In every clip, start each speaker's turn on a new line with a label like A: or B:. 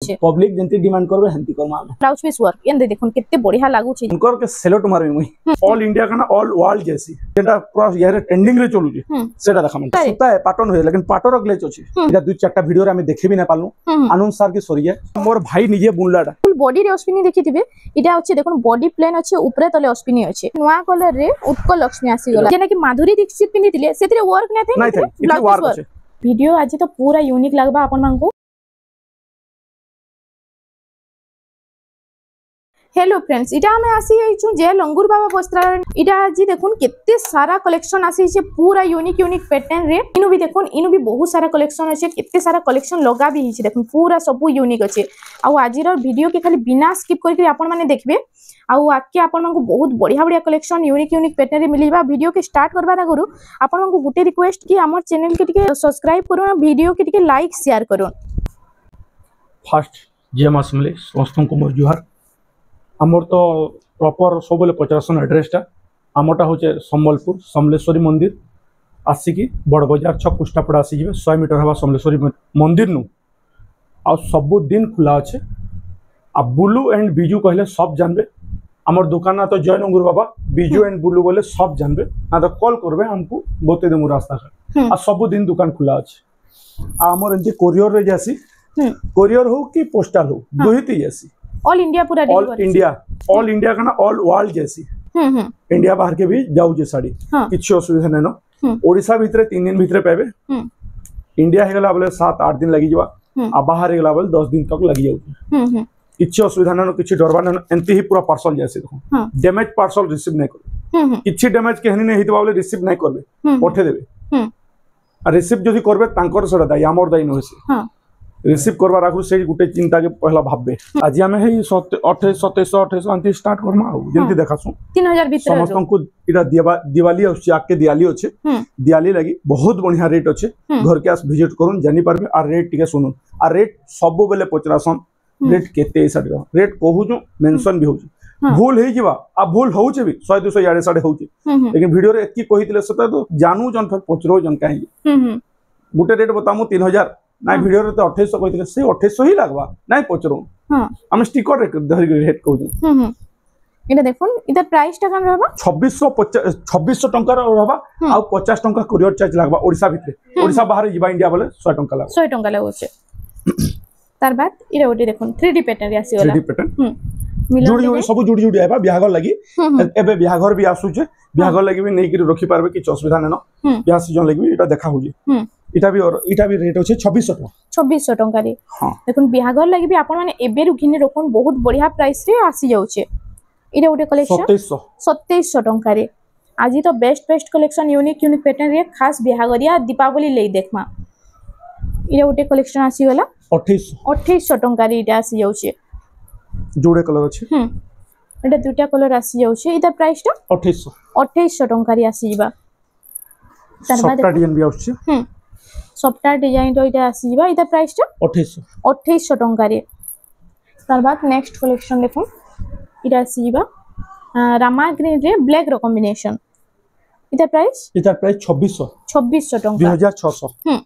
A: अछि public जेंति demand करबे हंती Karma
B: blouse piece work एंदे देखुन केते बढ़िया लागु छी
A: उनकर के सेलेक्ट मारबे मुई ऑल इंडिया का ना ऑल वर्ल्ड जैसी जेटा पूरा यार ट्रेंडिंग रे चलु छी सेटा देखा मन सुता है पाटन होय लेकिन पाटर ग्लेच अछि एटा दुई चारटा वीडियो रे हम देखि भी ना पालनु अनुसार के सरी जाय मोर भाई निजे बुनलाडा
B: फुल बॉडी रे अस्पिनी देखिथिबे इटा अछि देखुन बॉडी प्लेन अछि ऊपरे तले अस्पिनी अछि नवा कलर रे उत्कल लक्ष्मी आसी गला जेना कि माधुरी दीक्षित पिनिथिले सेतिरे वर्क नै थे
A: नहीं वर्क अछि
B: वीडियो आज तो पूरा यूनिक लागबा अपन मानको। हेलो फ्रेंड्स इटा हमें आसी छु जे लंगूर बाबा वस्त्रालय इटा आज देखुन केते सारा कलेक्शन आसी छे पूरा यूनिक पैटर्न रे इनु भी देखुन इनु भी बहुत सारा कलेक्शन अछि केते सारा कलेक्शन लगा भी हिचे देखुन पूरा सब यूनिक अछि आ आजिर वीडियो के खाली बिना स्किप करके अपन माने देखबे आउ आके अपन मानको बहुत बढ़िया बढ़िया कलेक्शन यूनिक पैटर्न रे मिलिबा। वीडियो के स्टार्ट करबार आगरु अपन मानको गुटे रिक्वेस्ट कि हमर चैनल के टिके सब्सक्राइब करू वीडियो के टिके लाइक शेयर करू।
A: फर्स्ट जे मासमले समस्त को मोर जुहार आमर तो प्रॉपर सब पचासन एड्रेसटा आमटा हूँ सम्बलपुर समलेश्वरी मंदिर आसिकी बड़ बजार छक कुष्टापड़ा आसी 100 मीटर हवा समलेश्वरी मंदिर नु आ सबु दिन खुला अच्छे आ बुलू एंड बिजू कहले सब जानबे आमर दुकान ना तो जय लंगूर बाबा बिजू एंड बुलू बोले सब जानबे ना तो कॉल करबे हमको बते देमु रास्ता आ सबु दिन दुकान खुला अच्छे आमर एंती कोरियर रे जासी कोरियर हो कि पोस्टल हो दुहिती जासी
B: ऑल इंडिया पूरा
A: ऑल इंडिया का ना ऑल वर्ल्ड जैसी इंडिया बाहर के भी जाऊ जे साड़ी किछि असुविधा नै न ओडिसा भितरे 3 दिन भितरे पाबे इंडिया हे गला बोले 7-8 दिन लगी जवा आ बाहर हे गला बोले 10 दिन तक लगी जाऊ किछि असुविधा नै न किछि डरबा नै एंती ही पूरा पार्सल जैसे देखो डैमेज पार्सल रिसीव नै कर किछि डैमेज केहनी नै हितबा बोले रिसीव नै करबे पठे देबे आ रिसीव जदी करबे तांकर सडा दाई हमर दाई न होसी रिसीव करवा राखु से गुटे चिंता के पहला भाबबे आज हमें हे 28 27 28 अंति स्टार्ट करमा आ जेंति देखासु
B: 3000 भीतर
A: समस्तन को इरा दिवाली आउछि आके दिवाली अछि दिवाली लागि बहुत बढ़िया रेट अछि घर के आस विजिट करून जानि परबे आ रेट टिके सुनुन आ रेट सब बेले पचरासन रेट केते साडी रेट कहू जो मेंशन भी होछि भूल हे जिवा आ भूल होउछे भी 100 200 याडे साडे होउछे लेकिन वीडियो रे एकी कहितले सता तो जानू जन फिर पचरो जन काहे गुटे रेट बतामु 3000 ना वीडियो रे तो 2800 कहितले से 2800 ही लागबा नाही पचरो हम स्टिकर रे धरि रेट कहू
B: इटा देखुन इधर प्राइस टा कम रहबा
A: 2600 टंका रहबा आ 50 टंका कोरियर चार्ज लागबा ओडिसा भितरे ओडिसा बाहर जिबा इंडिया बोले 100 टंका लागबा
B: 100 टंका लागो छे तार बाद इरा ओटी देखुन 3D पैटर्न रे आसी वाला
A: 3D पैटर्न जुड़ी सब जुड़ी आबा बियागर लागि एबे बियागर भी आसु छे बियागर लागि भी नै कि रखि पारबे कि असुविधा नै न बियाह सीजन लागि भी इटा देखा हो जे इटा भी रेट होचे 2600
B: टंका रे देखुन बियागर लागि भी आपण माने एबे रुकिने रखुन बहुत बढ़िया प्राइस रे आसी जाउछे इटा ओटे कलेक्शन 2700 टंका रे आजि तो बेस्ट कलेक्शन यूनिक पैटर्न रे खास बियागरिया दीपावली ले देखमा इटा ओटे कलेक्शन आसी वाला 2800 टंका रे इटा आसी जाउछे
A: जोड़े कलर अछि
B: एटा दुटा कलर आसी जाउछे इटा प्राइस टा 2800 टंका रे आसी जिबा
A: तार बाद डिजाइन भी आउछे
B: सॉफ्टवेयर डिजाइन रो इटा आसी जिबा इटा प्राइस टा 2800 टंका रे तार बाद नेक्स्ट कलेक्शन देखो इटा आसी जिबा रामा ग्रीन रे ब्लैक रो कॉम्बिनेशन इटा प्राइस 2600 टंका 2600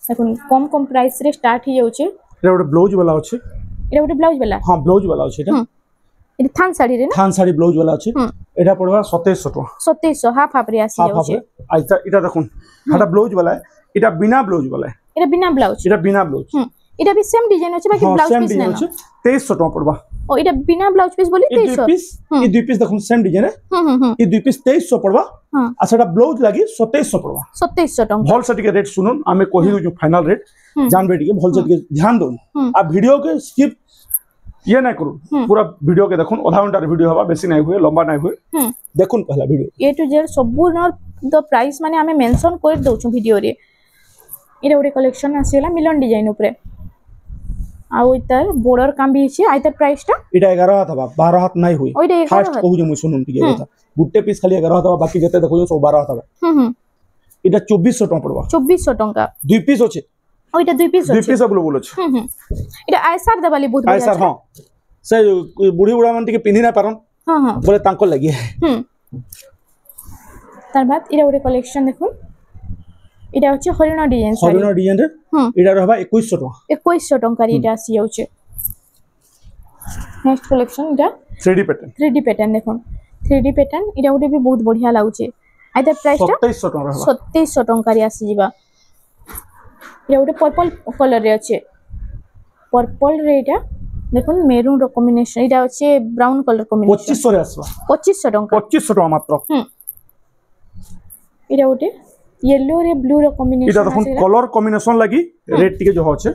B: देखो कम प्राइस रे स्टार्ट ही जाउछे
A: एटा ओटे ब्लाउज वाला अछि
B: एटा ओटे ब्लाउज वाला
A: हां ब्लाउज वाला अछि
B: एटा थान साड़ी रे ना
A: थान साड़ी ब्लाउज वाला अछि एटा पड़वा 2700 टका
B: 2700 हाफ रे आसी जाउछे
A: आइता इटा देखुन हाटा ब्लाउज वाला है इटा बिना ब्लाउज वाला है
B: इटा बिना ब्लाउज इटा भी सेम डिजाइन अछि बाकी ब्लाउज पीस नै
A: 2300 टका पड़वा
B: ओ इटा बिना ब्लाउज पीस बोली
A: 2300 ई दुई पीस देखुन सेम डिजाइन है ई दुई पीस 2300 पड़वा आ सेटा ब्लाउज लागि 2700 पड़वा
B: 2700 टका
A: भल से टिके रेट सुनुन आमे कहि जो फाइनल रेट जानबे टिके भल से टिके ध्यान दो आ वीडियो के स्किप ये ना करू पूरा वीडियो के देखुन आधा घंटा वीडियो हवा बेसी नहीं हुए लंबा नहीं हुए देखुन पहला वीडियो
B: ए टू जेड सब द प्राइस माने हमें मेंशन कर दउछु वीडियो रे इरे ओरे कलेक्शन आसीला मिलन डिजाइन ऊपर आ इतर बॉर्डर काम भी छै आइतर प्राइस टा
A: इटा 11 हाथ हवा 12 हाथ नहीं हुई फास्ट कहू जे मु सुनुन टिके था गुट्टे पीस खाली 11 हाथ हवा बाकी जते देखो सब 12 हाथ हवा इटा 2400 टका पड़वा 2400
B: टका
A: दुई पीस अछि
B: ओ इटा दुई पीस
A: बोलो छ
B: इटा आयसार देवाली बहुत बढ़िया
A: आयसार हां से बुढ़ी बुढ़ा मन टिके पिन्ही ना पारन हां बोले तांको लागि
B: तार बाद इरा ओरे कलेक्शन देखो इटा होचे हरिणा डिजाइन
A: रे इटा रहबा 2100 टका
B: 2100 टका रे इटा आसी जाउचे नेक्स्ट कलेक्शन इटा
A: 3D पैटर्न
B: 3D पैटर्न देखो 3D पैटर्न इटा गोटे भी बहुत बढ़िया लागुचे आइदर प्राइस टा
A: 2700 टका रहबा
B: 2700 टंका रे आसी जीवा इटा गोटे पर्पल कलर रे अच्छे पर्पल रे इटा देखो मेरून रो कॉम्बिनेशन इटा अच्छे ब्राउन कलर कॉम्बिनेशन
A: 2500 रे आसबा
B: 2500 टंका
A: 2500 टका मात्र
B: इटा गोटे येलो रे ब्लू रो कॉम्बिनेशन
A: इटा देखो कलर कॉम्बिनेशन लागी रेट टिके जो होचे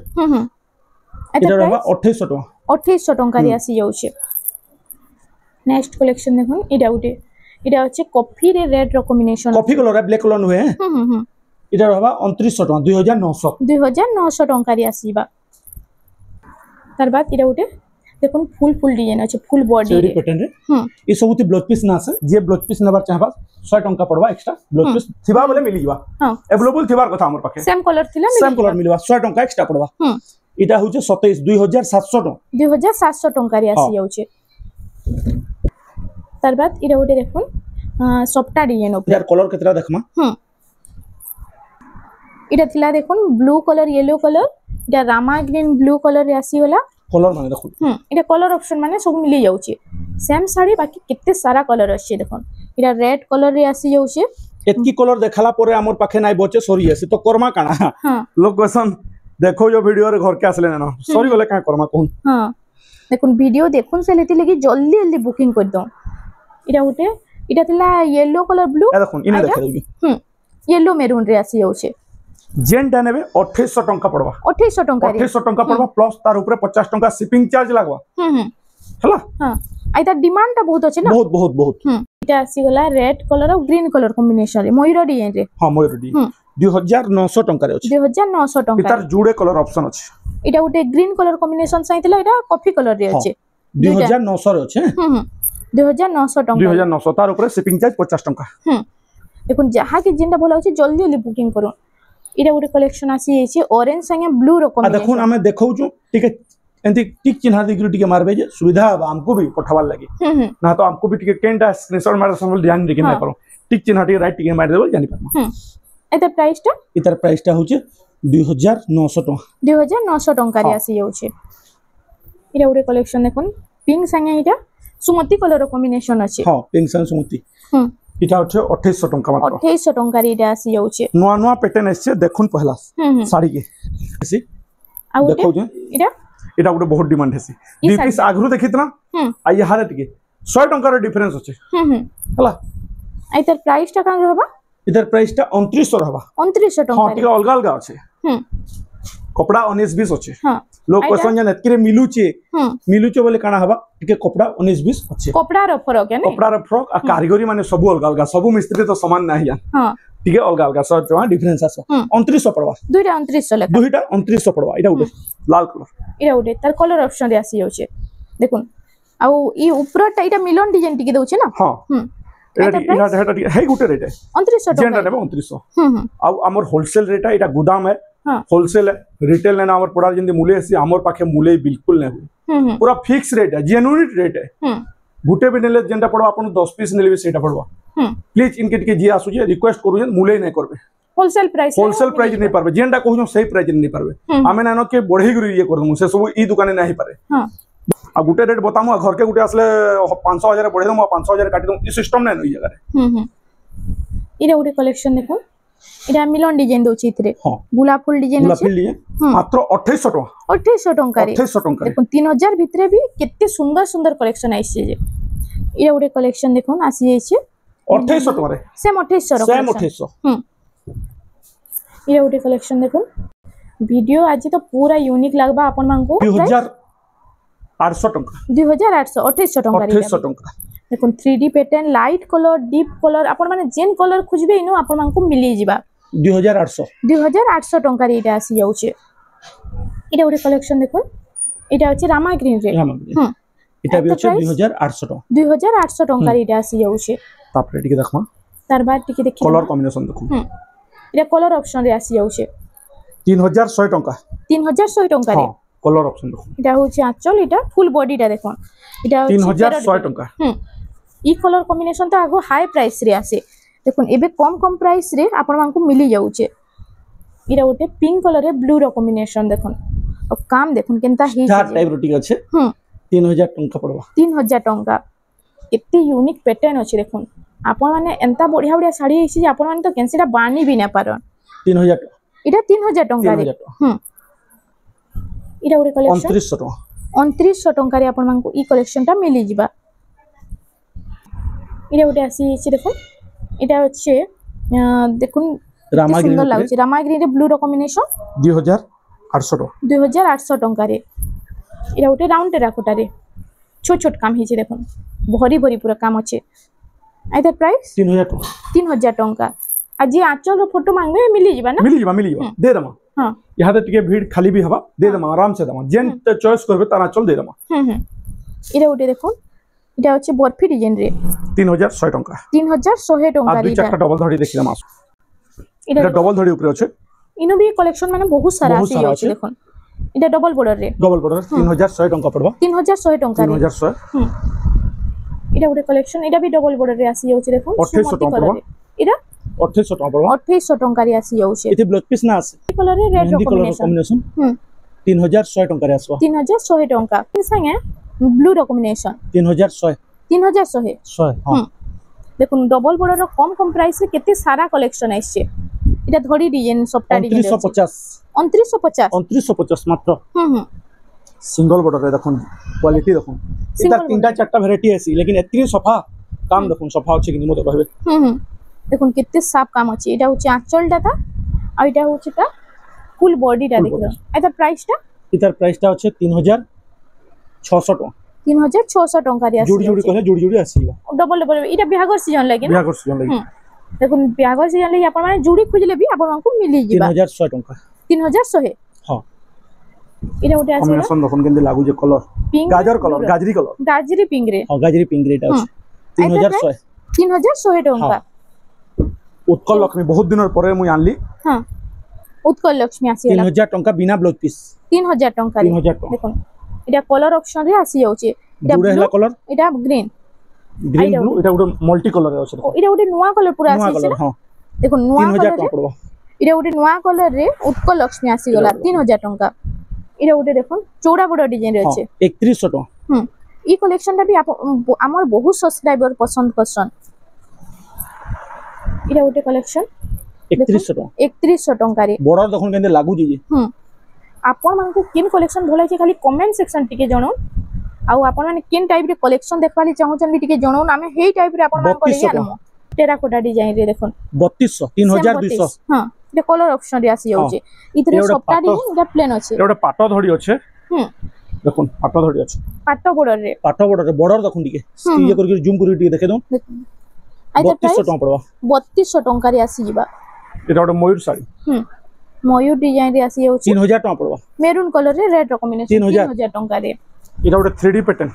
A: इटा रहबा 2800 टका
B: 2800 टंका रे आसी जाउछे नेक्स्ट कलेक्शन देखो इटा गोटे इटा अच्छे कॉफी रे रेड रो combination
A: coffee colour black colour नुहे इटा रहबा 2900 टका
B: 2900 टंका रे आसीबा तार बाद इटा गोटे देखो फुल डिजाइन अच्छे फुल बॉडी
A: रे पैटर्न रे ई सबुती ब्लाउज पीस ना से जे ब्लाउज पीस नबार चाहबा 100 टंका पड़वा एक्स्ट्रा ब्लाउज पीस थिबा बोले मिली जबा
B: हां
A: अवेलेबल थिबार कथा हमर पाखे
B: सेम कलर थिला
A: सेम कलर मिलवा 100 टंका एक्स्ट्रा पड़वा इटा होचे 27
B: 2700 टंका रे आसी जाउछे तार बाद इटा गोटे देखो सॉफ्टा डिजाइन ऊपर
A: यार कलर केतरा देखमा
B: इटा थिला देखो ब्लू कलर येलो कलर इटा रामा ग्रीन ब्लू कलर रे आसी होला
A: कलर माने देखो
B: इटा कलर ऑप्शन माने सब मिली जाउछे सेम साड़ी बाकी कितने सारा कलर अछि देखो इटा रेड कलर रे आसी जाउछे
A: एतकी कलर देखला परे हमर पाखे नाइ बचे सरी आसी तो कर्मा काना
B: हां
A: लोग क्वेश्चन देखो जो वीडियो रे घर के आसले ना सरी गले का कर्मा कोन
B: हां देखो वीडियो देखुन से लेती लगी जल्दी जल्दी बुकिंग कर दो इटा उठे इटा तिला येलो कलर ब्लू
A: ए देखो इने देखे देबी
B: येलो मेरून रे आसी जाउछे
A: जेनटा नेबे 2800 टंका पड़वा
B: 2800 टंका रे
A: 2800 टंका पड़वा प्लस तार ऊपर 50 टंका शिपिंग चार्ज लागवा हला
B: हां आइता डिमांड ता बहुत अछि ना
A: बहुत बहुत बहुत
B: इटा आसी गला रेड कलर और ग्रीन कलर कॉम्बिनेशन रे मयूर डिजाइन रे
A: हां मयूर डिजाइन 2900 टंका रे अछि
B: 2900 टंका
A: इतार जुड़े कलर ऑप्शन अछि
B: इटा उटे ग्रीन कलर कॉम्बिनेशन साइतला इटा कॉफी कलर रे अछि
A: 2900 रे अछि
B: 2900 टंका
A: 2900 तार ऊपर शिपिंग चार्ज 50 टंका
B: देखो जहा के जिंदा बोला अछि जल्दी जल्दी बुकिंग करो इटा गोटे कलेक्शन आसी एछि ऑरेंज संगे ब्लू रो कॉम्बिनेशन
A: देखो हमें देखौ छु ठीक है एंती टिक चिन्हा दिग्री टिके मारबे जे सुविधा अब हमको भी पठावार लागि ना तो हमको भी टिके केनटा स्क्रीनशॉट मार संबल ध्यान देके नै करो टिक चिन्हा टिके राइट टिके मार देबो जानि पामा
B: एता प्राइस टा
A: होचे 2900 टका
B: 2900 टंका रे आसी जाउछे इटा गोटे कलेक्शन देखोन पिंक संगे इटा सुमति कलर रो कॉम्बिनेशन अछि
A: हां पिंक संगे सुमति इटा होचे 2800 टंका मात्र
B: 2800 टंका रे इटा आसी जाउछे
A: नवा नवा पैटर्न एसे देखुन पहला साड़ी के एसी देखौ जे इटा गोटे बहुत डिमांड हेसी दी पीस आगरु देखितना आ ये हारे टिके 100 टंका रो डिफरेंस होचे हला
B: आइतर प्राइस टा कान रहबा
A: इधर प्राइस टा 2900 रहबा
B: 2900 टंका
A: हां टिके अलग अलग अछि कपड़ा 19-20 अछि हां लोग क्वेश्चन जन एतके मिलुचे बोले काना हबा टिके कपड़ा 19-20 अछि
B: कपड़ा रो फरक है ने
A: कपड़ा रो फरक आ कारीगरी माने सब अलग अलग सब मिस्त्री तो समान नाही हां टिके अलग अलग सब जमा डिफरेंस आसा 2900 पड़वा
B: दुइटा 2900 लेखा
A: दुइटा 2900 पड़वा इटा उडे लाल कलर
B: इटा उडे तार कलर ऑप्शन रे आसी जाउछे देखुन आ ई ऊपरटा इटा मिलन डिजाइन टिके दउछे ना
A: हां इटा हे गुटे रेट है
B: 2900 टका
A: जेंडा नेबो 2900 आ हमर होलसेल रेट है इटा गोदाम है होलसेल है रिटेल ने हमर पड़ा जंदी मूल्य से हमर पाखे मूल्य बिल्कुल नै हुई पूरा फिक्स रेट है जेन्युइन रेट है गुटे भी नेले जेंडा पड़वा अपन 10 पीस नेले सेटा पड़वा प्लीज इनके टिके जे आसु जे रिक्वेस्ट करू जे मूल्य नै करबे होलसेल प्राइस नै परबे जेंडा कहू सही प्राइस नै परबे आमे नानो के बढ़ई गुरी ये करदमु से सब ई दुकाने नै पारे आ गुटे रेट बतामु आ घर के गुटे असले 500,000 बढ़े दमु 500,000 काटी दमु ई सिस्टम नै नई जगह
B: इरा गुटे कलेक्शन देखो इरा मिलन डिजाइन दोची इतरे गुलाब फूल डिजाइन
A: अछि मात्र 2800 टका
B: 2800 टका रे
A: 2800 टका
B: देखो 3000 भितरे भी केते सुंदर सुंदर कलेक्शन आइছে जे इरा गुटे कलेक्शन देखो आसी जाइছে
A: 2800 टका रे
B: सेम 2800 रो
A: सेम 2800
B: इरा गुटे कलेक्शन देखो वीडियो आज तो पूरा यूनिक लागबा अपन मान को
A: 2800 टका
B: 2800
A: 2800 टका
B: देखो 3D pattern light colour deep colour अपन माने जेन कलर खुजबे इनो अपन मान को मिली जिबा
A: 2800
B: टंका रे इटा आसी जाउछे इटा उडे कलेक्शन देखो इटा अछि रामा ग्रीन रे
A: इटा भी अछि 2800 टका
B: 2800 टंका रे इटा आसी जाउछे
A: तापर टिके देखमा
B: तार बाद टिके देखि
A: कलर कॉम्बिनेशन देखो
B: इटा कलर ऑप्शन रे आसी जाउछे
A: 3100 टका
B: 3100 टंका रे
A: कलर ऑप्शन देखो
B: इटा होछि आंचल इटा फुल बॉडी टा देखो इटा
A: 3100 टका
B: ई कलर कॉम्बिनेशन तो आगो हाई प्राइस रे आसे देखो एबे कम कम प्राइस रे आपण मान को मिली जाउछे इरा गोटे पिंक कलर रे ब्लू रो कॉम्बिनेशन देखो और काम देखो केनता ही
A: स्टार टाइप रो टिक अछि 3000 टंका पड़वा
B: 3000 टंका केते यूनिक पैटर्न अछि देखुन आपण माने एंता बढ़िया बढ़िया साड़ी आइछि जे आपण माने तो केनसीटा बानी भी ना पारन
A: 3000
B: इटा 3000 टंका रे
A: 3000
B: इटा ओरे कलेक्शन
A: 2900 टका
B: 2900 टंका रे आपण मानकु ई कलेक्शन टा मिली जिबा इटा ओटे आसी छि देखुन इटा अछि देखुन
A: रामा ग्रीन
B: सुंदर लागछि रामा ग्रीन रे ब्लू रो कॉम्बिनेशन
A: 2800 टका
B: 2800 टंका रे इटा ओटे राउंड टेराकोटा रे छोट छोट काम हिछि देखुन भरी भरी पूरा काम अछि आइदर प्राइस
A: 3000 टका
B: 3000 टंका आज आंचल रो फोटो मांगबे मिली जिबा ना
A: मिली जिबा दे दमा
B: हां
A: यहाँ तो टिके भीड़ खाली भी हवा दे दमा आराम से दमा जेन चॉइस करबे तारा चल दे दमा
B: इटा ओटे देखुन इटा होचे बर्फी डिजाइन रे
A: 3100 टका
B: 3100 टंका
A: आ
B: रे
A: दुई चारटा डबल धड़ी देखिला मास
B: इटा
A: इटा डबल धड़ी ऊपर अछि
B: इनो भी कलेक्शन माने बहुत सारा आसी जाउछ देखुन इटा डबल बॉर्डर रे
A: 3100 टका पड़बा
B: 3100 टंका रे
A: 3100
B: इटा ओटे कलेक्शन इटा भी डबल बॉर्डर रे आसी जाउछ देखुन
A: 2800 टका पड़बा
B: इटा
A: 2800 टका पड़बा
B: 2800 टंका रे आसी जाउछ
A: इति ब्लाउज पीस ना आसे
B: कलर रे रेड
A: मेहंदी कलर कॉम्बिनेशन 3100 टका रे आसबा
B: 3100 टंका संगे ब्लू रो कॉम्बिनेशन
A: 3100
B: 3100
A: 100 हां
B: देखुन डबल बॉर्डर रो कम प्राइस रे केते सारा कलेक्शन आइछे इटा धड़ी डिजाइन सबटा डिजाइन
A: 2950
B: 2950
A: 2950 मात्र सिंगल बॉर्डर रे देखुन क्वालिटी देखुन इता तीनटा चारटा वैरायटी आसी लेकिन एतनी सफा काम देखुन सफा अछि कि मते कहबे
B: देखुन केते साफ काम अछि एटा होछि आंचल डाटा आ एटा होछि ता फुल बॉडी टा देखो एटा प्राइस टा
A: इतार प्राइस टा अछि 3600 टका
B: 3600 टका रे आसी
A: जुड़ी जुड़ी कहले जुड़ी जुड़ी आसीबा
B: डबल डबल एटा बिहागर सीजन लागि ना
A: बिहागर सीजन लागि
B: देखुन बिहागर सीजन लागि आपण माने जुड़ी खोजले भी आपण मानकु मिली जिबा
A: 3100 टका
B: 3100
A: हां
B: एटा ओटे आसी
A: कॉम्बिनेशन देखुन केंदे लागु जे कलर गाजर कलर गाजरी
B: पिंक रे
A: हां गाजरी पिंक रे एटा अछि
B: 3100 टका
A: उत्कल लक्ष्मी बहुत दिन पर मुई आनली
B: हां उत्कल लक्ष्मी आसी
A: 3000 टका बिना ब्लाउज पीस
B: 3000 टका
A: 3000 टका
B: देखुन एटा कलर ऑप्शन रे आसी जाउचे एटा
A: हेला कलर
B: एटा ग्रीन
A: ब्लू एटा गुड मल्टी कलर रे अछि
B: एटा गुड नुवा कलर पूरा आसी छै
A: हां
B: देखुन नुवा
A: 3000 टका पड़बा
B: एटा गुड नुवा कलर रे उत्कल लक्ष्मी आसी गला 3000 टका एटा गुड देखुन चौड़ा बड़ डिजाइन रे अछि
A: 3100 टका
B: ई कलेक्शन टा भी हमर बहुत सब्सक्राइबर पसंद करसन इरा ओटे कलेक्शन
A: 3100 टका
B: 3100 टका रे
A: बॉर्डर देखुन केंदे लागु जी
B: आपण मानकु किन कलेक्शन भलाई छै खाली कमेंट सेक्शन टिके जणो आ आपण माने किन टाइप रे कलेक्शन देखवाली चाहउछन भी टिके जणो आमे हेई टाइप रे आपण मान को ले आनमो टेराकोटा डिजाइन रे देखुन
A: 3200 3200
B: हां ये कलर ऑप्शन रे आसी जाउचे इतरे सबटा रे एटा प्लेन अछि
A: एटा पाटो धड़ी अछि देखुन पाटो धड़ी अछि
B: पाटो बॉर्डर रे
A: बॉर्डर देखुन टिके ये करके जूम करके टिके देखे दो 3200 टका पड़वा
B: 3200 टका रे आसी जिबा
A: एटा ओटा मयूर साड़ी
B: मयूर डिजाइन रे आसी जाउचे
A: 3000 टका पड़वा
B: मेरून कलर रे रेड कॉम्बिनेशन 3000 टका रे
A: एटा ओटा 3D पैटर्न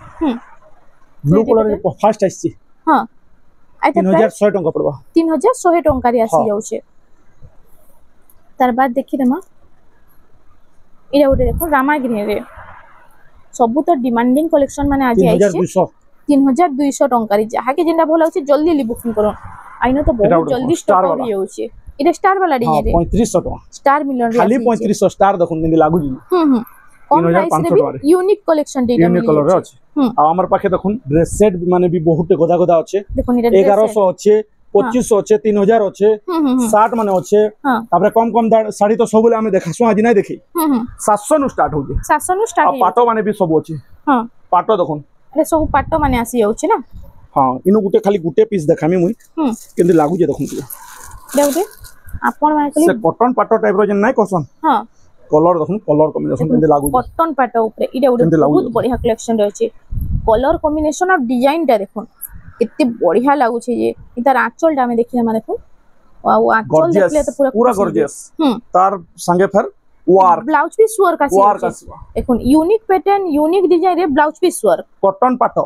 A: ब्लू कलर रे फर्स्ट आसी
B: हां
A: 3100 टका पड़वा
B: 3100 टका रे आसी जाउचे तार बाद देखि दमा एटा ओटे देखो रामा ग्रीन रे सब तो डिमांडिंग कलेक्शन माने आज आइছে 3200 टका रे जहा के जिंदा भल होछि जल्दी ली बुकिंग करो आइनो तो बहुत जल्दी स्टॉक हो जाउचे एटा स्टार वाला डिजाइन रे
A: 3500 टका
B: स्टार मिलन रे
A: खाली 3500 स्टार देखुन केंदे लागु जी
B: कम प्राइस रे unique collection data
A: unique colour रे अछि आ हमर पाखे देखुन ड्रेस सेट माने भी बहुत गदा गदा अछि
B: देखुन
A: 1100 अछि 2500 अछि 3000 अछि 60 माने अछि तापर कम साड़ी तो सब हमें देखासु आज नै देखि 700 नु स्टार्ट होजे
B: 700 नु स्टार्ट
A: आ पाटो माने भी सब अछि हां पाटो देखुन
B: अरे सब पाटो माने आसी जाउछि ना
A: हां इनु गुटे खाली गुटे पीस देखामी मुई केंदे लागु जे देखुन
B: देउते आपण माने खाली
A: से कॉटन पाटो टाइप रो जन नै कोसन हां कलर देखुन कलर कॉम्बिनेशन केंदे लागु
B: कॉटन पाटो ऊपर इडा उडे बहुत बढ़िया कलेक्शन रहै छै कलर कॉम्बिनेशन और डिजाइन टा देखुन कितने बढ़िया लागु छै जे इतार आंचल टा में देखि हम देखुन वाओ आंचल देखले तो पूरा
A: गॉर्जियस तार संगे फिर वर्क
B: ब्लाउज पीस वर्क आसी देखुन यूनिक पैटर्न यूनिक डिजाइन रे ब्लाउज पीस वर्क
A: कॉटन पाटो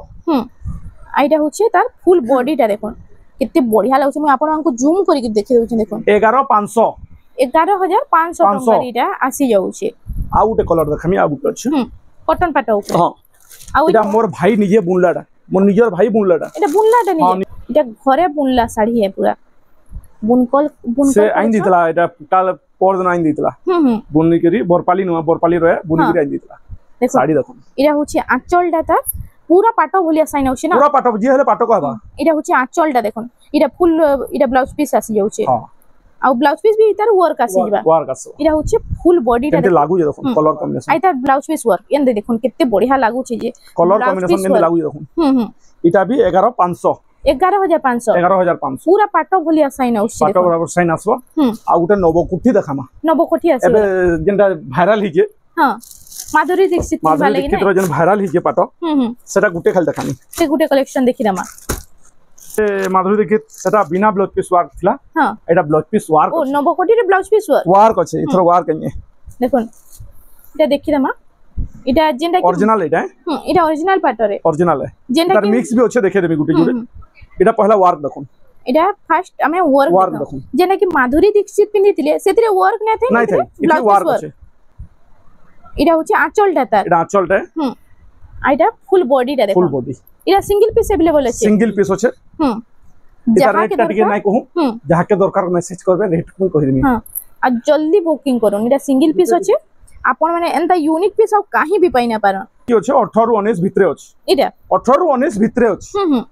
B: आइटा होचे तार फुल बॉडी टा देखुन कितने बढ़िया लागु छै मैं आपन को जूम करके देखे होछ देखुन
A: 11500
B: टका रीटा आसी जाउ छै
A: आ उटे कलर देखमी आ उटे छै
B: कॉटन पाटो ऊपर
A: हां आ इटा मोर भाई निजे बुनलाडा मोर निजर भाई बुनलाडा
B: एटा बुनलाडा निजे एटा घरे बुनला साड़ी है पूरा बुनकल
A: से आइन दितला एटा काल पर दिन आइन दितला बुननी करी बरपाली नुवा बरपाली रहे बुननी करी आइन दितला
B: देखो
A: साड़ी देखो
B: इरा होची आंचलटा तार पूरा पाटो भलिया साइन होची ना
A: पूरा पाटो जे हेले पाटो कहबा
B: इरा होची आंचलटा देखो इरा फुल इरा ब्लाउज पीस आसी जाउची
A: हां
B: आ ब्लाउज पीस भी इतार वर्क आसी जबा
A: वर्क आसो
B: इरा होची फुल बॉडी टा
A: लागू जे देखो कलर कॉम्बिनेशन
B: आइता ब्लाउज पीस वर्क एंदे देखो केते बढ़िया लागू छी जे
A: कलर कॉम्बिनेशन केते लागू जे देखो इटा भी 11500
B: 11500
A: 11500
B: पूरा पाटो भलिया साइन होची
A: पाटो बराबर साइन आसो आ उटा नबो कुठी देखामा
B: नबो कोठी आसी
A: एबे जेंटा वायरल हिजे
B: हां माधुरी दीक्षित
A: माधुरी दीक्षित रो जन वायरल हिजे पाटो सेटा गुटे खाली देखानी
B: से गुटे कलेक्शन देखि रमा
A: माधुरी दीक्षित सेटा बिना ब्लाउज पीस वर्क थिला
B: हां
A: एटा ब्लाउज पीस वर्क
B: ओ नबो कोठी रे ब्लाउज पीस
A: वर्क अछि इथरो वर्क कने
B: देखोन इटा देखि रमा इटा जेंटा
A: ओरिजिनल एटा
B: इटा ओरिजिनल पाटो रे
A: ओरिजिनल है
B: जेंटा
A: तार मिक्स भी अच्छे देखे देबे गुटे गुटे इटा पहला वर्क देखोन
B: इटा फर्स्ट हमें वर्क देखो जेना कि माधुरी दीक्षित पिनितिले सेतरे वर्क नै थे
A: नै थे इटा वर्क अछि
B: इटा होची आंचलटा तार
A: इटा आंचलटा
B: आइटा फुल बॉडी टा देखो
A: फुल बॉडी
B: इटा सिंगल पीस अवेलेबल अछि
A: सिंगल पीस अछि इटा रेट टा टिके नै कहू जहा के दरकार मेसेज करबे रेट को कहि देमी
B: हां आ जल्दी बुकिंग करूँ इटा सिंगल पीस अछि आपण माने एंता यूनिक पीस आ काहे भी पाइना पार
A: की अछि 18 रु 19 भितरे अछि
B: इटा
A: 18 रु 19 भितरे अछि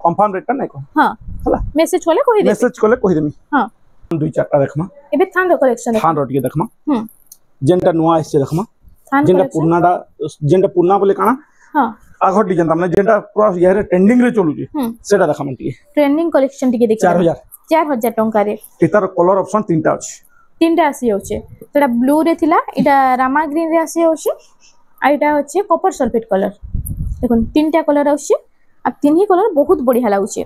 A: कंफर्म रेट टा नै कहू
B: हां
A: हला
B: मेसेज कोले कहि दे
A: मेसेज कोले कहि देमी
B: हां
A: दुई चारटा देखमा
B: एबे थान कलेक्शन
A: थान रो टिके देखमा जेंटा नुवा आइसे देखमा जेंटा पुरना बोले काना
B: हां
A: आघर डिजाइन तमने जेंटा पूरा यारे ट्रेंडिंग रे चलु जे सेटा देखमा टिके
B: ट्रेंडिंग कलेक्शन टिके देख 4000 टंका रे
A: इतार कलर ऑप्शन तीनटा अछि
B: तीनटा आसी होचे तोडा ब्लू रे थिला इटा रामा ग्रीन रे आसी होचे आ इटा होचे कॉपर सल्फेट कलर देखुन तीनटा कलर होचे आ तीनही कलर बहुत बढ़िया लागुचे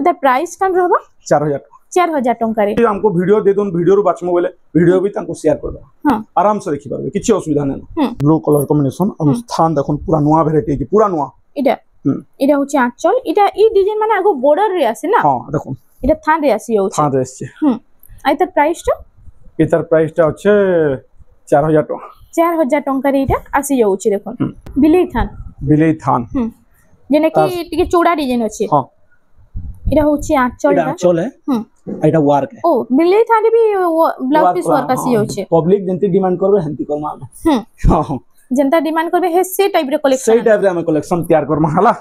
B: इता प्राइस कान रहबा 4000 टंका रे
A: हमको वीडियो दे दोन वीडियो रो बाचमो बोले वीडियो भी तांको शेयर कर दो
B: हां
A: आराम से देखि पारबे किछि असुविधा नै ब्लू कलर कॉम्बिनेशन और स्थान देखुन पूरा नुवा वैरायटी के पूरा नुवा
B: इटा होचे आंचल इटा ई डिजाइन माने आगो बॉर्डर रे आसे ना
A: हां देखुन
B: इटा थान रे आसी होचे
A: थान रे आसे
B: आ इता प्राइस टा
A: इतार प्राइस टा होचे 4000 टका
B: 4000 टंका रे इटा आसी जाउची देखुन बिलेई थान जेने कि टिके चौड़ा डिजाइन अछि
A: हां
B: इटा होची आंचल
A: है एटा वर्क है
B: ओ बिलेई थान भी ब्लाउज पीस वर्क आसी जाउची
A: पब्लिक जंती डिमांड करबे हंती करमा हां
B: जनता डिमांड करबे हे से टाइप रे कलेक्शन
A: से टाइप रे हम कलेक्शन तैयार करमा हला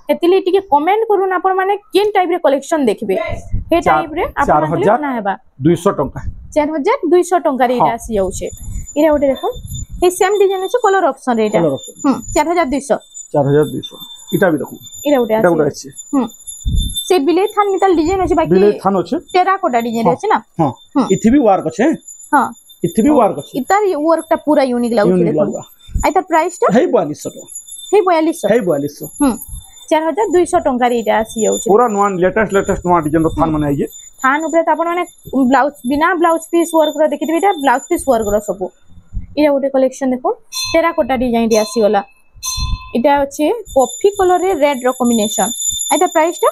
B: एतिली टिके कमेंट करून आपण माने केन टाइप रे कलेक्शन देखबे हे टाइप रे आपण माने ना हेबा
A: 200 टका
B: 4200 टका रे इटा आसी जाउछे इरा ओटे देखो हे सेम डिजाइन अछि कलर ऑप्शन रे इटा 4200
A: इटा भी देखो
B: इरा ओटे आसी से बिले थान मिटल डिजाइन अछि बाकी
A: बिले थान अछि
B: टेराकोटा डिजाइन अछि ना
A: हां इथि भी वर्क अछि
B: हां
A: इथि भी वर्क अछि
B: इतार वर्क टा पूरा यूनिक लागु देखो आइता प्राइस टा
A: हे 4200 टका हे 4200
B: 4200 टंका रे इटा आसी जाउछे
A: पूरा नवा लेटेस्ट नवा डिजाइन रो थान माने आइए
B: थान ऊपर त आपण माने ब्लाउज बिना ब्लाउज पीस वर्क रो देखिबे इटा ब्लाउज पीस वर्क रो सब इरा ओटे कलेक्शन देखो टेराकोटा डिजाइन रे आसी होला इटा अछि कॉफी कलर रे रेड रो कॉम्बिनेशन आइता प्राइस टा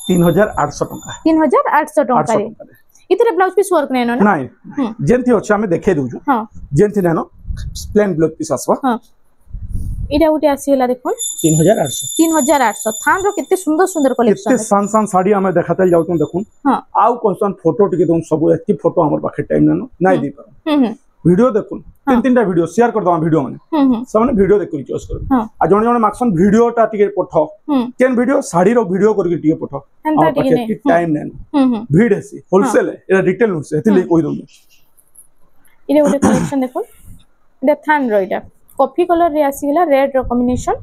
A: 3800 टका
B: 3800 टका रे इतरे ब्लाउज पीस वर्क नै न
A: नाही जेंथि अछि हमें देखे दोजु
B: हां
A: जेंथि नै न प्लेन ब्लाउज पीस आसवा
B: हां इटा उटे आसी होला देखो 3800 थान रो कितने सुंदर सुंदर कलेक्शन
A: कितने सान साड़ी हमें देखाते जाउतन देखुन
B: हां
A: आउ क्वेश्चन फोटो टिके दोन सब एति फोटो हमर पाखे टाइम नै नै दे पर वीडियो देखुन तीन टा वीडियो शेयर कर दवा वीडियो माने सबने वीडियो देख के चॉइस कर आ जण जण माक्सन वीडियो टा टिके पठो केन वीडियो साड़ी रो वीडियो करके टिके पठो
B: एंता टिके
A: टाइम नै भीड़ हेसी होलसेल है एरा रिटेल नु से एति ले कोइ दउ
B: इरे ओटे कलेक्शन देखो इटा थान रो इटा कॉफी कलर रे आसीला रेड रो कॉम्बिनेशन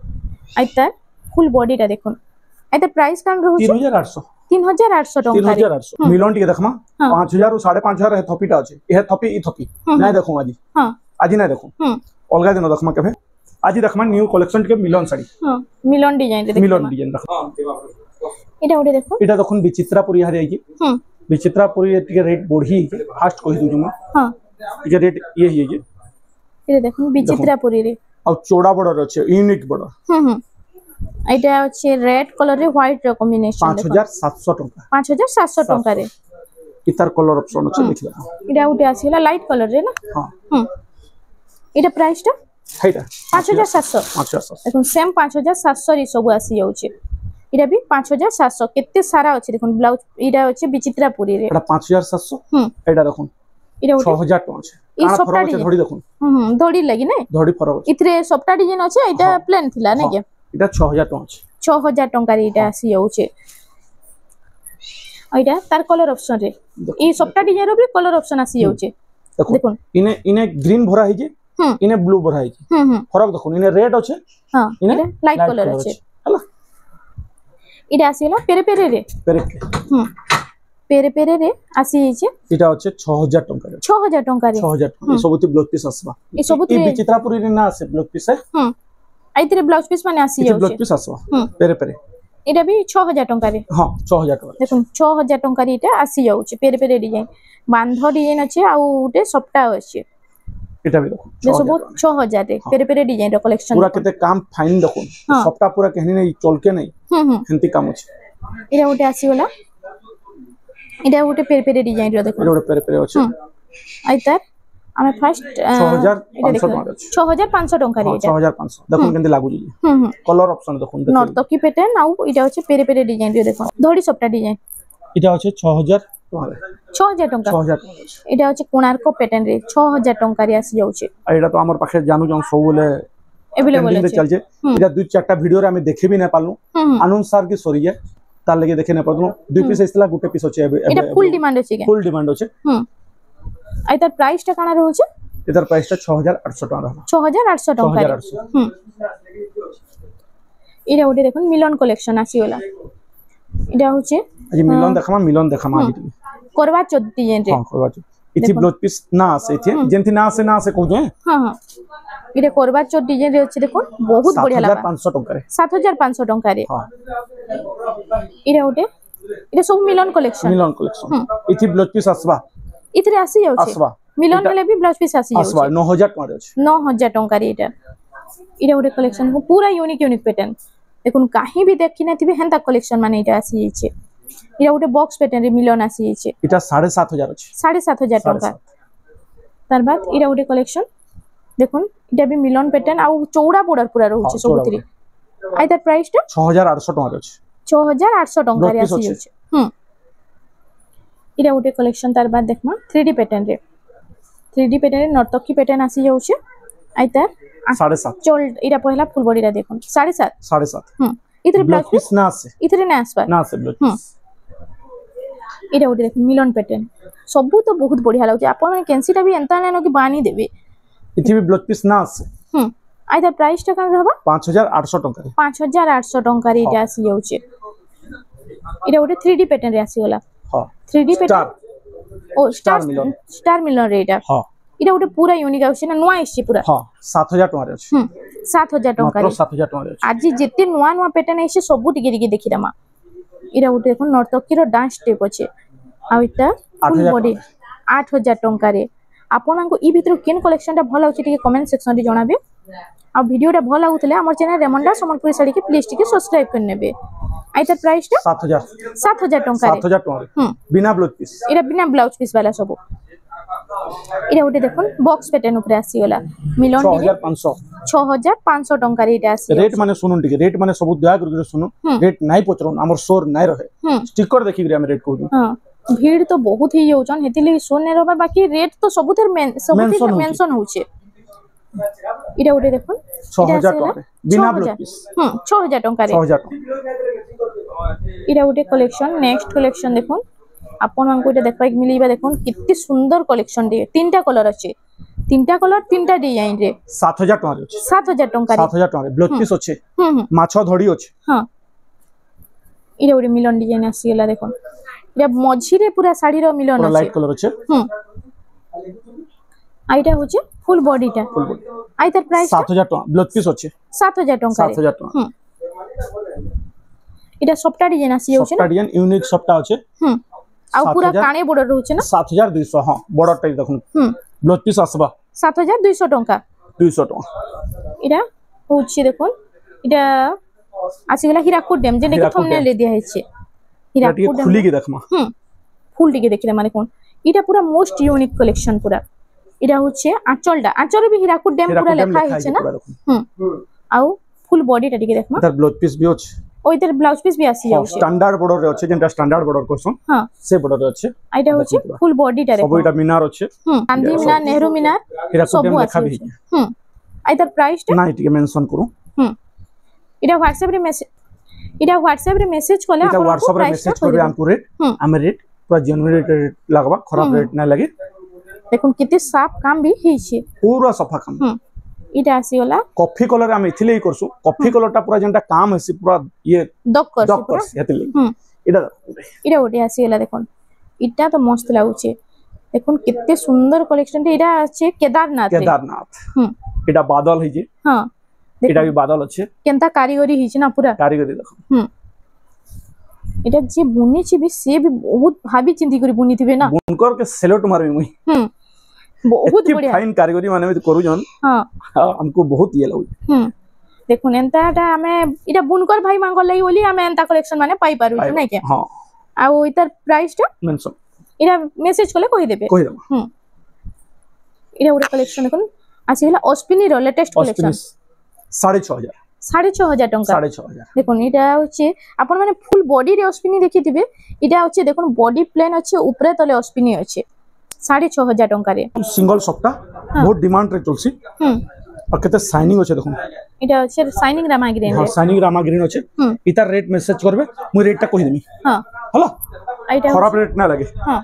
B: आइता फुल बॉडी टा देखो आइता प्राइस कान रहउ 3800 टका
A: 3800 मिलन टिके देखमा 5000 और 5500 है थपीटा अछि ए थपी ई थपी नै देखो आजी हां आजी नै देखो अलगा दिन देखमा केबे आजी देखमा न्यू कलेक्शन के मिलन साड़ी
B: हां मिलन डिजाइन रे देखमा
A: मिलन डिजाइन देखो
B: इटा ओटे देखो
A: इटा देखुन विचित्रापुरी हरे आइ विचित्रापुरी टिके रेट बढ़ी फास्ट कहि दउ जमा
B: हां
A: टिके रेट ये
B: इरे देखो विचित्रापुरी रे
A: और चौड़ा बॉर्डर अछि यूनिक बॉर्डर
B: आइटा अछि रेड कलर रे व्हाइट रो कॉम्बिनेशन
A: 5700 टका
B: 5700 टका रे
A: इतार कलर ऑप्शन अछि देखिला
B: इटा उटे आसीला लाइट कलर रे ना
A: हां
B: इटा प्राइस टा
A: हेटा
B: 5700 देखो सेम 5700 रे सब आसी जाउछे इटा भी 5700 केते सारा अछि देखो ब्लाउज इटा अछि विचित्रापुरी रे
A: एटा 5700 एटा देखो
B: এটা ওটা
A: 6000 টাকা আছে
B: এই
A: কানা
B: সবটা
A: ফরক আছে
B: ডিজাইন
A: ধড়ি দেখুন
B: ধড়ি লাগি না
A: ধড়ি ফরক আছে
B: ইথরে সবটা ডিজাইন আছে এটা প্লেন থিলা না কি
A: এটা 6000 টাকা আছে
B: 6000 টঙ্কার এটা আসি যাচ্ছে এইটা তার কলর অপশন রে এই সবটা ডিজাইন রে কলর অপশন আসি যাচ্ছে দেখুন
A: ইনে ইনে গ্রিন ভরা হইছে ইনে ব্লু ভরা হইছে ফরক দেখুন ইনে রেড আছে
B: হ্যাঁ
A: ইনে
B: লাইট কলর আছে
A: হলা
B: এটা আসিলা পেরে পেরে রে পেরে পেরে রে আসি যাচ্ছে
A: এটা হচ্ছে 6000 টাকা
B: 6000 টঙ্কা রে
A: 6000 টাকা এই সবুতি ব্লাউজ পিস আসবা
B: এই সবুতি
A: এই বিচিত্রাপুরি রে না আছে ব্লাউজ পিস
B: আইতরে ব্লাউজ পিস মানে আসি
A: ব্লাউজ
B: যাচ্ছে
A: পিস আসবা পেরে পেরে
B: এটা বি 6000 টঙ্কা রে
A: হ্যাঁ 6000 টাকা
B: দেখুন 6000 টঙ্কা রে এটা আসি যাচ্ছে পেরে পেরে ডিজাইন বান্ধ ডিজাইন আছে আর উটে সবটা আছে
A: এটা भी দেখুন
B: सब 6000 रे पेरे पेरे डिजाइन रो कलेक्शन
A: पूरा केते काम फाइन देखुन सबटा पूरा कहनी नहीं चलके नहीं हेंती काम अछि
B: एटा उटे आसी होला एटा उटे पेरे पेरे डिजाइन रो देखो
A: एटा पेरे पेरे अछि
B: आइतार हमें फर्स्ट 6500 टंका रे एटा
A: 6500 देखुन केंती लागु जी कलर ऑप्शन देखुन
B: नर्तकी पैटर्न आउ एटा अछि पेरे पेरे डिजाइन रो देखो धोड़ी सबटा डिजाइन
A: एटा अछि 6000
B: 6000 टंका
A: 6000
B: एटा अछि कोणार्क पैटर्न रे 6000 टंका रे आसी जाउछे
A: एटा तो हमर पाखे जानू जन सब बोले
B: अवेलेबल
A: रे चल जे एटा दुई चारटा वीडियो रे हमें देखे भी ना पालनु अनुसार की सरी है तार लगे देखे ना पड़नु दुई पीस इसला गुटे पीस अछि
B: एटा फुल डिमांड अछि के
A: फुल डिमांड अछि
B: आई तार प्राइस टा काना रहउछे
A: एतर प्राइस टा 6800 टका रहला
B: 6800 टका
A: 6800
B: एटा ओटे देखुन मिलन कलेक्शन आसी होला एटा होचे
A: आज मिलन देखमा आज
B: करवा चौथ डिजाइन रे
A: हां करवा चौथ इथि ब्लाउज पीस ना आसे इथि जेंथि ना आसे कहू
B: हां हां इरे करवा चौथ डिजाइन रे अछि देखो बहुत बढ़िया लागा
A: 7500 टका रे
B: 7500 टका रे
A: हां
B: इरे ओटे इरे सब मिलन कलेक्शन
A: इथि ब्लाउज पीस आसबा
B: इथरे आसी जाउछे
A: आसबा
B: मिलन ले भी ब्लाउज पीस आसी जाउछे
A: आसबा 9000 टका रे
B: 9000 टका रे एटा इरे ओटे कलेक्शन पूरा यूनिक पैटर्न देखुन कहीं भी देखि नथिबे हेंता कलेक्शन माने एटा आसी जाइछे इरा ओटे बॉक्स पैटर्न रे मिलन आसी जाइछे
A: एटा 7500 अछि
B: 7500 टका तार बाद इरा ओटे कलेक्शन देखुन इटा भी मिलन पैटर्न आ चौड़ा बॉर्डर पूरा रहउछे सबुतरी आइ तार प्राइस टा
A: 6800 टका अछि
B: 6800 टका रे आसी जाइछे इरा ओटे कलेक्शन तार बाद देखमा 3D पैटर्न रे 3D पैटर्न रे नर्तकी पैटर्न आसी जाउछे आइ तार
A: 7.5
B: चोल इरा पहिला फुल बॉडी रा देखुन 7.5 इधर ब्लाउज
A: पीस ना आसे
B: इधर ना आसबा
A: ना आसे ब्लाउज पीस
B: इरा ओटे देखुन मिलन पैटर्न सबु तो बहुत बढ़िया लागुचे आपण माने कैंसीटा भी एंता नेनो कि बानी देबे
A: इथि भी ब्लाउज पीस ना आसे
B: आइ द प्राइस टा कान रहबा
A: 5800 टका रे
B: 5800 टका रे इटा आसी जाउचे इरा ओटे 3D पैटर्न रे आसी होला
A: हां
B: 3D पैटर्न ओ स्टार मिलन रे इटा
A: हां
B: इरा ओटे पूरा यूनिक आउचे ना नुवा आइछि पूरा
A: हां 7000 टका रे अछि
B: 7000 टका रे
A: 7000 टका रे
B: आज जेते नुवा पैटर्न आइछि सबु टिके टिके देखि दमा इरा ओटे देखो नर्तकी रो डांस स्टेप अछि आ इटा फुल बॉडी 8000 टका रे आपनको ई भितर केन कलेक्शन टा भल आउछि टिके कमेंट सेक्शन रे जणाबे आ वीडियो टा भल आउतले हमर चैनल रेमंडा समलपुरी साड़ी के प्लीज टिके सब्सक्राइब कर नेबे आई त प्राइस टा 7000 टका रे
A: 7000 टका रे बिना ब्लाउज पीस
B: इरा बिना ब्लाउज पीस वाला सब इरा ओटे देखो बॉक्स पैटर्न ऊपर आसी होला मिलन 6500 टका रे इटा आसी
A: रेट माने सुनुन टिके रेट माने सब दया कर सुनु रेट नाइ पचरन हमर सोर नाइ रहे स्टिकर देखि रे हम रेट कहू
B: हां भीड़ तो बहुत ही जाउछन हेतिले सोर नै रहबा बाकी रेट तो सबुथर मेंशन होउछे इरा ओटे देखो
A: 6000 टका रे बिना ब्लाउज पीस
B: 6000 टका रे
A: 6000 टका
B: इरा ओटे कलेक्शन नेक्स्ट कलेक्शन देखो आपन मानको इटा देखबा मिलिबा देखोन कित्ती सुंदर कलेक्शन दे तीनटा कलर अछि तीनटा कलर तीनटा डिजाइन रे
A: 7000 टका रे
B: 7000 टका रे
A: 7000 टका रे ब्लाउज पीस अछि माछो धड़ी अछि
B: हां इरा ओटे मिलन डिजाइन आसीला देखोन इरा मझी रे पूरा साड़ी रो मिलन अछि
A: लाइट कलर अछि
B: आइटा होचे फुल बॉडीटा आई तार प्राइस
A: 7000 टका ब्लाउज पीस अछि
B: 7000 टका
A: 7000 टका
B: इटा सफ्टा डिजाइन आसी होचे
A: सफ्टा डिजाइन यूनिक सफ्टा अछि
B: आ पूरा काने बॉर्डर रहउचे ना
A: 7200 हां बॉर्डर टाइप देखुन ब्लाउज पीस आसबा
B: 7200 टका
A: 200 टका
B: इटा होची देखुन इटा आसी गला हीराकुड डैम जे देखि थंबनेल ले दिया हैछे हीराकुड
A: खुली के देखमा
B: फुल टिके देखिले माने कोन इटा पूरा मोस्ट यूनिक कलेक्शन पूरा इटा होचे आंचलडा आंचल भी हीराकुड डैम पूरा लेखा हैछे ना आउ फुल बॉडी टा टिके देखमा
A: तार ब्लाउज पीस भी होचे
B: ओ इधर ब्लाउज पीस भी आसी जाउछे
A: स्टैंडर्ड बॉर्डर रे अछि जेंटा स्टैंडर्ड बॉर्डर कोसन
B: हां
A: से बॉर्डर रे अछि
B: आइटा होचे फुल बॉडी टा
A: सब एटा मीनार अछि
B: गांधी मीनार नेहरू मीनार
A: एटा
B: सब
A: कुटेम देखा भी
B: आइटा प्राइस टा
A: ना इटिके मेंशन करू
B: इटा व्हाट्सएप रे मेसेज कोले
A: इटा व्हाट्सएप रे मेसेज करबे हमको रेट हम रेट पूरा जेन्युइन रेट लागबा खराब रेट ना लगे
B: देखुन किते साफ काम भी हिचे
A: पूरा सफा काम
B: इटा आसी होला
A: कॉफी कलर हम इथिले ही करसु कॉफी कलर टा पूरा जेंटा काम हेसी पूरा ये
B: दक
A: करसी हेतिले इटा
B: ओटे आसी होला देखुन इटा तो मस्त लागुचे देखुन किते सुंदर कलेक्शन इटा আছে केदारनाथ इटा बादल है जे हां इटा भी बादल আছে केनता कारीगरी हिचे ना पूरा कारीगरी देखो इटा जे बुनी छी भी से भी बहुत भाभी चिंती करी बुनी थिबे ना बुनकर के सेलोट मारबे मुई बहुत बढ़िया फाइन कारीगरी माने में करू जन हां हमको बहुत ये लागु देखुन एंताटा हमें इटा बुनकर भाई मांगल लई बोली हमें एंता कलेक्शन माने पाई पारु नै के हां आ ओ इतर प्राइस टा मेंशन इटा मेसेज कोले कहि देबे इटा ओरे कलेक्शन देखुन आसी गेला ऑस्पिनी रो लेटेस्ट कलेक्शन 6500 टंका 6500 देखुन इटा होचे आपण माने फुल बॉडी रे ऑस्पिनी देखिथिबे इटा होचे देखुन बॉडी प्लेन अछि ऊपरे तले ऑस्पिनी अछि 6500 टंका रे सिंगल सप्ता बहुत डिमांड रे चलसी और केते शाइनिंग होचे देखुन इटा होचे शाइनिंग रामा ग्रीन हां शाइनिंग रामा ग्रीन होचे इता रेट मेसेज करबे मु रेट टा कहि देमी हां हलो आइटा खराब रेट ना लगे हां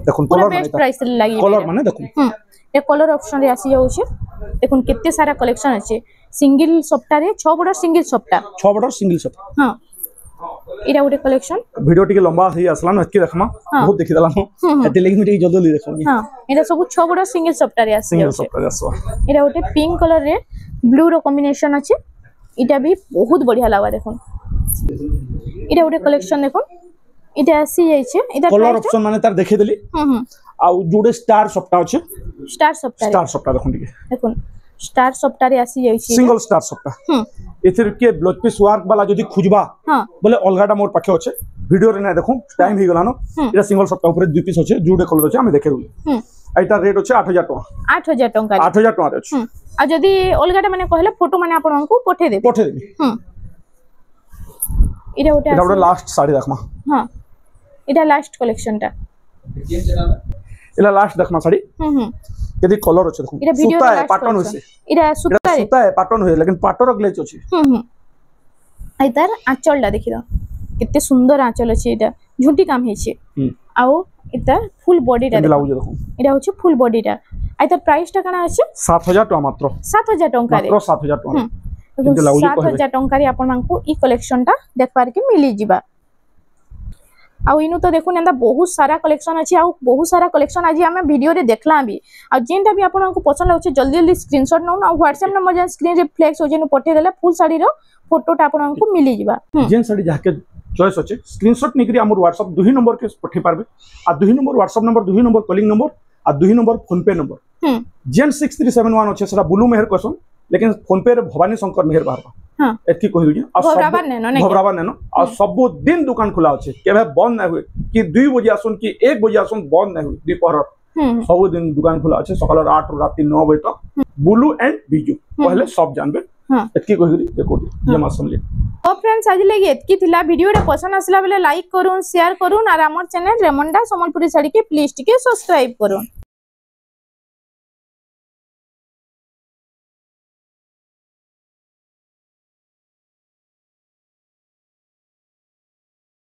B: देखुन कलर बेस्ट प्राइस लागि कलर माने देखुन ए कलर ऑप्शन रे आसी जाउछे देखुन केते सारा कलेक्शन अछि सिंगल सप्ता रे 6 बडर सिंगल सप्ता हां इरा उटे कलेक्शन वीडियो टिके लंबा ही असला न के देखमा बहुत देखि दला एते लेकिन टिके जल्दी देखो हां एटा सब 6 बडर सिंगल सप्ता रे आसी सिंगल सप्ता रे आसवा इरा उटे पिंक कलर रे ब्लू रो कॉम्बिनेशन अछि इटा भी बहुत बढ़िया लागबा देखुन इरा उटे कलेक्शन देखुन इटा आसी जाय छे इटा कलर ऑप्शन माने तार देखि देली आ जुडे स्टार सप्ता अछि स्टार सप्ता देखुन टिके देखुन स्टार सप्ता रे आसी जाय छे सिंगल स्टार सप्ता एथिर के ब्लाउज पीस वर्क वाला जदी खुजबा बोले अलगाटा मोर पाखे अछि वीडियो रे ना देखो टाइम ही गलानो एटा सिंगल सप्ता ऊपर दुई पीस अछि जुडे कलर अछि हम देखे दउ एटा रेट अछि 8000 टका 8000 टका रे अछि आ जदी अलगाटा माने कहले फोटो माने आपन को पठे देबे इरा ओटा लास्ट साड़ी देखमा हां इटा लास्ट कलेक्शन टा इला लास्ट देखमा साड़ी यदि कलर अछि देखो सूता है पैटर्न होसे इरा सूता है पैटर्न होय लेकिन पाटर ग्लेच अछि आइतार आंचलटा देखि द कितने सुंदर आंचल अछि इटा झुंटी काम हे छै आउ इता फुल बॉडी टा देखो इरा होछि फुल बॉडी टा आइतार प्राइस टा काना अछि 7000 टका मात्र 7000 टका रे मात्र 7000 टका किंतु लाउज 7000 टका रे आपन मानकु ई कलेक्शन टा देखबार के मिली जिबा आउ इनु तो देखुन एंदा बहुत सारा कलेक्शन अछि आउ बहुत सारा कलेक्शन आज हमें वीडियो रे देखला भी आ जेनटा भी आपन को पसंद लागछ जल्दी जल्दी स्क्रीनशॉट नौ ना व्हाट्सएप नंबर जे स्क्रीन रे फ्लेक्स हो जेनु पठे देले फुल साड़ी रो फोटोटा आपन को मिली जिबा जेन साड़ी जाके चॉइस अछि स्क्रीनशॉट निकरी हमर व्हाट्सएप दुही नंबर के पठे पारबे आ दुही नंबर व्हाट्सएप नंबर दुही नंबर कॉलिंग नंबर आ दुही नंबर फोन पे नंबर जेन 6371 अछि सेरा ब्लू मेहर कोसन लेकिन फोन पे रे भवानी शंकर मेहर बारबा हां एतकी कहि दियो आ घबराबा नेनो आ सब दिन दुकान खुला अछि केबे बंद नै होय कि 2 बजे आसन कि 1 बजे आसन बंद नै होय दोपहर सब दिन दुकान खुला अछि सकाल 8 रात 9 बजे तक ब्लू एंड बिजू पहले सब जानबे एतकी कहि दियो देखो जे मासम ले तो फ्रेंड्स आज लगे एतकी थिला वीडियो रे पसंद आसला बेले लाइक करूं शेयर करूं और हमर चैनल रेमंडा संबलपुरी साड़ी के प्लीज टिके सब्सक्राइब करूं।